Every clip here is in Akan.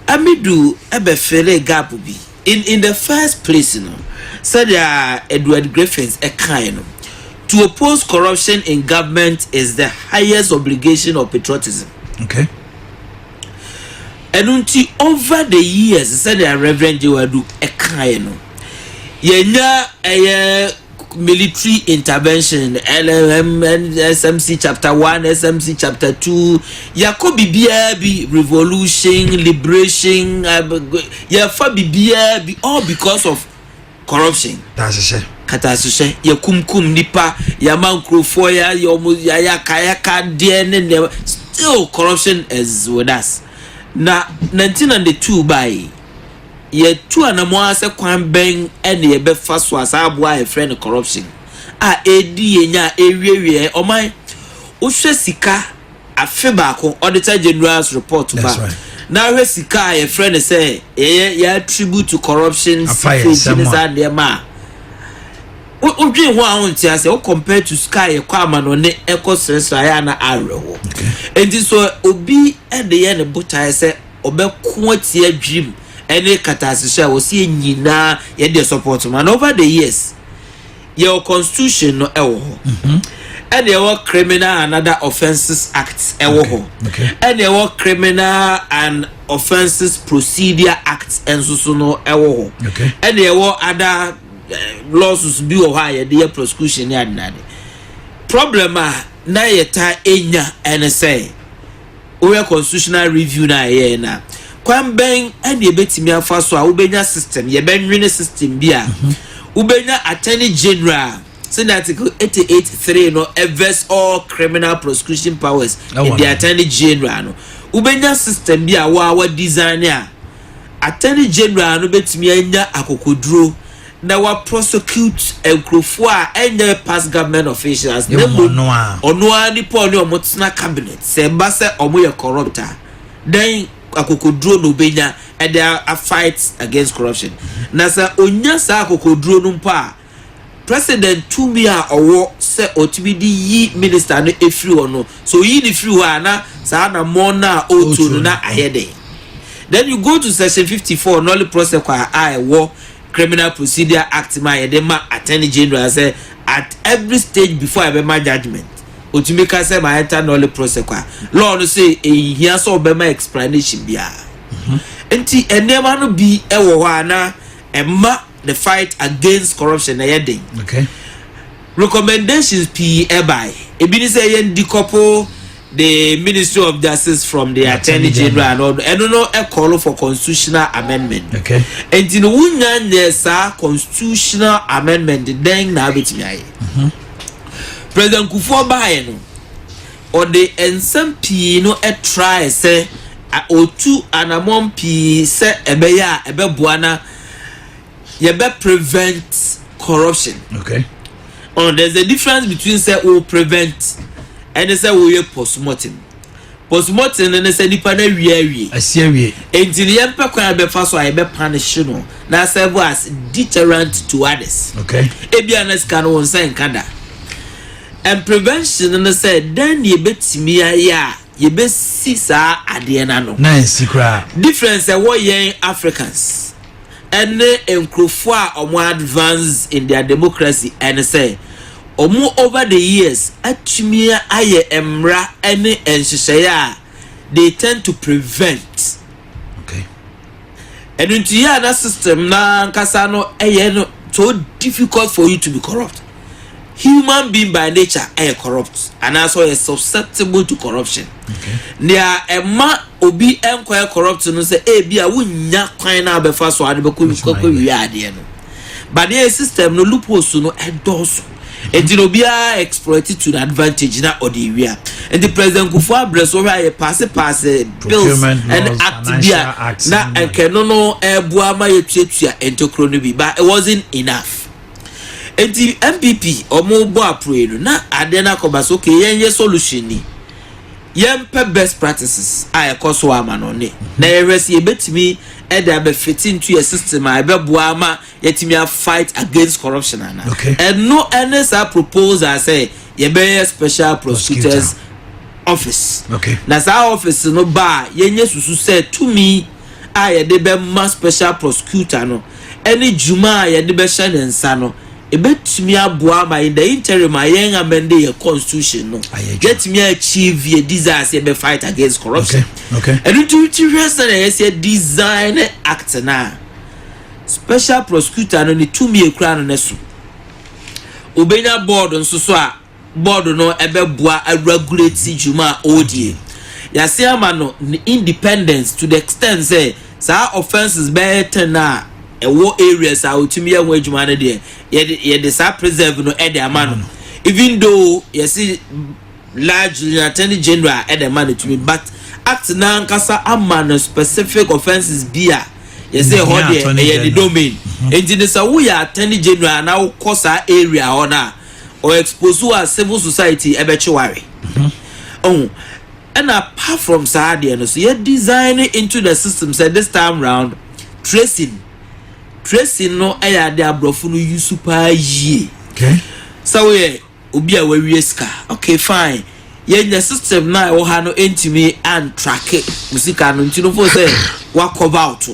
amidu ebe fele gap bi in the first place said Edward Griffiths a kind to oppose corruption in government is the highest obligation of patriotism. Okay. And over the years said Reverend Jewadu a kind yenya military intervention LMM and SMC chapter 1 SMC chapter 2 yakobi bi revolution liberation yafa bibia bi all because of corruption. That's it. Katasuse yakumkum nipa yamankrofo ya kaya de still corruption is with us. Na 1992 by ye tu anamo ase kwan ben ene ye be fa so asabua e friend corruption edi yenya ewiwie oman ohwe sika afe baako auditor general's report ba na hwe sika ye friend say ye attribute to corruption situation ma odwe ho ahun ti ase o compare to sky ye kwa ma no ne ekosensra ya na arewo enti so obi ede ye ne botai say obeko tie adwim any catastrophe was see nyina ye dey support man over the years your constitution no and your criminal and other offences act and your criminal and offences procedure act and so no and your other laws be o higher the prosecution ya problem na yeta enya and say we constitutional review na ye na kwan ben and ye betimi afa so a ubenya system ye benwene system bia ubenya attorney general sin article 88.3 no everse all criminal prosecution powers in the attorney general no ubenya system bia wa design a attorney general no betimi anya akokoduro na wa prosecute enkrofo a enye past government officials ono ani pon no motena cabinet se ba se omo ye corruptor then akokoduro no benya and there are fights against corruption na sa onya sa akokoduro no mpa president tumia owo se otibidi yi minister no efiri ono so yi ni free wa na sa na mona otu na ayede. Then you go to section 54 no process kwa wo criminal procedure act ma yedema attorney general say at every stage before a judgment otumika say ma enter no process kwa law no say here so be ma explanation bia enti enema no bi ewo ho ana emma the fight against corruption na yeden. Okay. Recommendations p by ebi ni say yen decouple the Ministry of Justice from the Attorney General and no a call for constitutional amendment. Okay. And in the constitutional amendment then na betimi President Kufuor Baye or the NSMP no a try say otu anamon p say ebeya ebebuana ye be prevent corruption. Okay. There's a difference between say we prevent and they say we postmortem and they say nipa na wie asiewie until yem pe kwa be fa so I be punish no na serve as deterrent to others. Okay. Ebia na ska no won say nkada and prevention and they say then ye betimi ya ye be sisa ade na no na secret difference we yen Africans and enkrofo a omo advance in their democracy and say omo over the years atumia aye emra ene enhyehyaya they tend to prevent. Okay. And into ya na system na nkasa no no so difficult for you to be corrupt. Human being by nature are corrupt and also is susceptible to corruption. Okay. Nia emma obi enkwaya corrupt no say bia wunya kwan na befa so ade beko wi ade no. But the system no loopholes no endorse. And you be exploited to the advantage na odiwia. And the president Kufuor abreso where pass bills and act bia na enke no ebua ma yetuatua entokro no bi but it wasn't enough. And the MPP omo bo approve na ade na kobaso okay yenye solution ni yempe best practices I ekoso ama no ne na yeresi ebetimi e dey be fit into your system I be boa ama yetimi a fight against corruption ana. Okay. And no NSA proposal say ye be special prosecutors office. Okay. Na sa office no ba yenye susu say to me a yɛde bɛma special prosecutor no ɛne dwuma a yɛde bɛhyɛ ne nsa no ebetumi aboa ma in the interim a yɛn amend the constitution no yɛtumi achieve your desires yɛ be fight against corruption. And to rest na yɛsɛ design act na special prosecutor no ne tumi ekura no neso obenya board nso so a board no ɛbɛboa a regulate dwuma odie yɛsɛ ama no independence to the extent say sa offenses better na ewo areas a otumi ya nwa adwuma no de ye sa preserve no e de amano even though you see large attorney general e de man to me but act na nkasa amano specific offenses bia you say ho de ye the domain enti sa wo ya attorney general na wo kosa area ho na or expose to civil society e be chiware oh and apart from sadia no so you design into the system say this time round tracing no aya de abrofo no use pa yi so we obi a we ska okay fine ye system na wo ha no entimi and track musika no ntino fo say wa cover out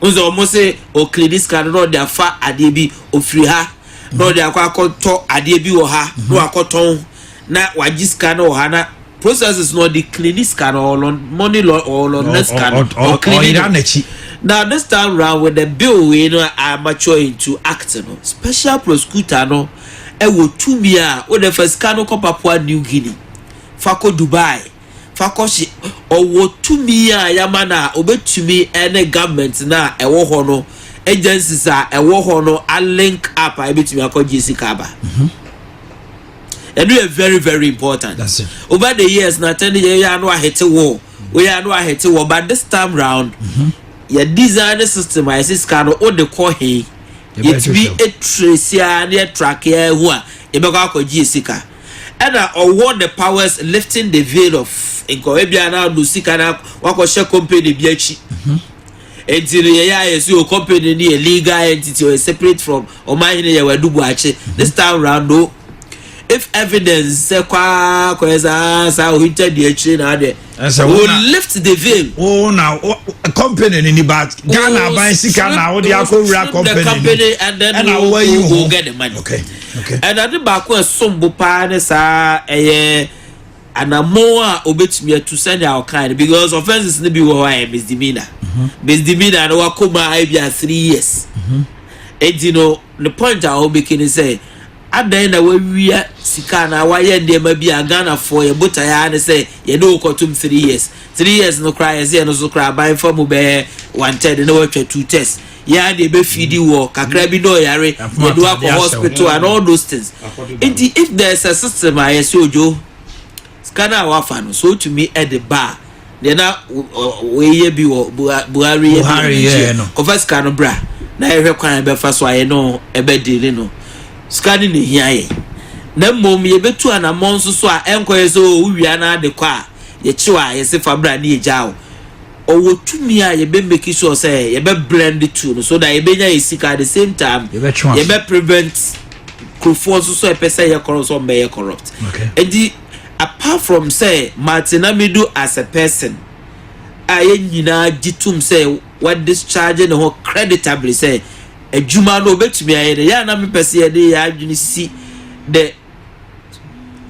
unzo mo say o credit card no de afa ade bi ofiri ha no de akwakoto ade bi wo ha no akoton na wajiska no ha na processes no the clinic scan or money or next scan or clinic. Now this time round with the bill we know are mature into act no special prosecutor no e wo tumi a wo the first scan no Papua New Guinea fako Dubai fako shi o wo tumi a yamana obetumi ene government na e wo ho no agencies a e wo ho no a link up a betumi akoji sikaba. And we are very, very important. That's it. Over the years, not only you know I hit a war, we are no I hit a war, but this time round, your design system, I see scan all the core he, it be a trace and a track here who are a bagako Jessica. And I award the powers lifting the veil of Incoebiana, Lucicana, Wakosha company, Biachi. Until the is your company, a legal entity or separate from or my this time round, though. If evidence say kwa sa hinted the chain ade will lift the veil. Oh now a company in the back Ghana buy sika na wo dey akowura company and then where you go get the money. Okay And at the back when sombo pa ne sa anamo a obetumi to send our kind because offenses ne bi wo why misdemeanor. Misdemeanor no wakoma I be 3 years. And you know the point I will making say adan na wawia sika na waye ndema bi Ghana for ye botaya ne say ye do kotum 3 years 3 years no cry ye no so cry by for mu be wanted no watch 2 tests ya de be feedi wo kakra bi no yare ye do akọ hospital and all those things. If there's a system I say ojo scanner wa fa no so to me at the bar then na we ye bi wo Buhari ye no cover scanner bra na ye hwe kwan be fa so aye no e be dele no scanning the here na mom ye betu anamon so a enkoye so uwia na de kwa ye chiwa ye se fabra na ye jawo owo tumi a ye be make sure say ye be blend the two so that ye be nya sika at the same time ye be prevent crowd so e pese ye corrupt so be ye corrupt. And apart from say Martin Amidu as a person aye nyina gitum say what discharging ho creditably say ejuma no betumi aye ya na me pese ye de ya adwini si the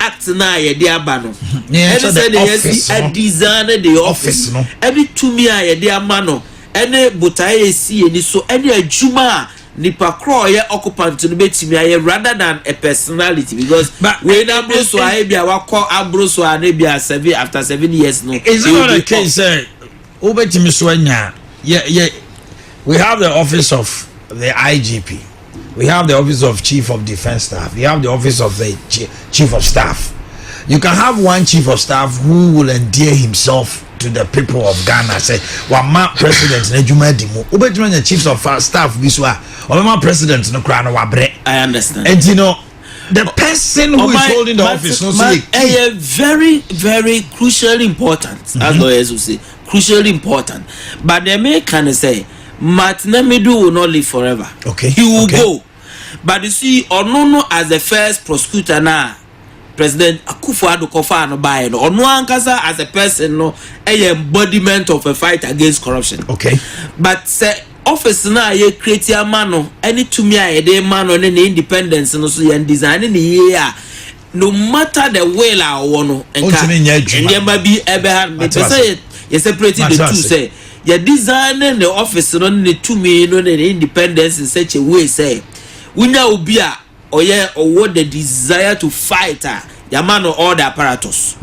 act na ye de aba no e say the yes a design the office no every tumi aye de ama no ene botaye si eni so ene ejuma nipa crow ye occupant no betumi aye rather than a personality because we na bro so aye bia wakọ abro so na bia 7 after 7 years no is not the case obetumi so anya we have the office of the IGP, we have the office of Chief of Defense Staff, we have the office of the Chief of Staff. You can have one Chief of Staff who will endear himself to the people of Ghana. Say, "Wama President Nejuma Dimu, ubetuma the Chiefs of Staff biswa, Wama President no krana wabre." I understand. And you know, the person who is holding the office, no say, very, very crucially important. As lawyers will say, crucially important. But they may kind of say. Martin Amidu will not live forever. Okay. He will go. But you see, Onono as the first prosecutor now, President Akufo-Addo kofa no buy no ono ankasa as a person no a embodiment of a fight against corruption. Okay. But say office na ye create a man no any to me a dey man no ne independence no so ye design ne ye no matter the way la wono enka ma bi ebe ha me say ye separate the two say ye design the office no ne to me no ne independence in such a way say wunya obi a oye owo the desire to fight ya man all the apparatus.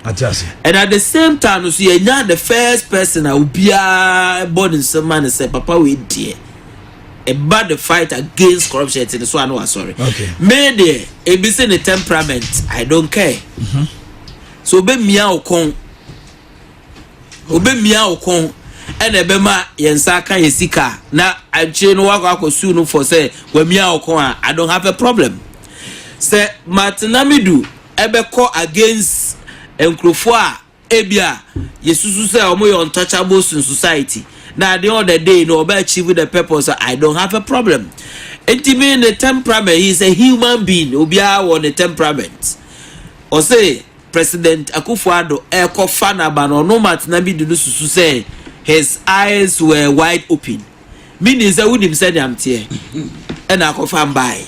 And at the same time, so you're not the first person I will be born in some man and say, Papa, we dear about the fight against corruption. So I know, sorry. Okay. Maybe a bit in the temperament, I don't care. So be meow con, obey meow con, and a bema yensaka yesika. Now I chain walk soon for say, when meow con, I don't have a problem. Say, Martinamidu, ebeko against. Nkrofo a ebia yesusu say omo you untouchables in society. Now the other day no be achieve the purpose, I don't have a problem. Intimate the temperament, he is a human being. Obia won the temperament. Or say President Akufo-Addo kofa na ba no Martinamidu susu say his eyes were wide open. Meaning say would him say am tie. And akofa by.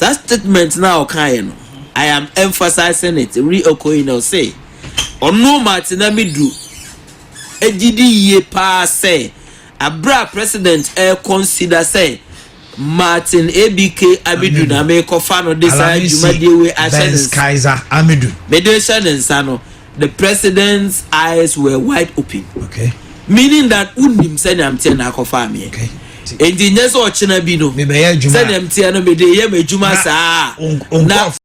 That statement now kind no. I am emphasizing it. Re-echoing say ono Martinamidu ejidi ye pa say abra president consider say Martin ABK Amidu na me kofa no decide jumadi we Benz Kaiser Amidu mediation and sano the president's eyes were wide open. Okay. Meaning that unim say am tie na kofa me. Okay. Enti nyeso ochina bi no me be ya juma say am tie no me de ye me juma saa na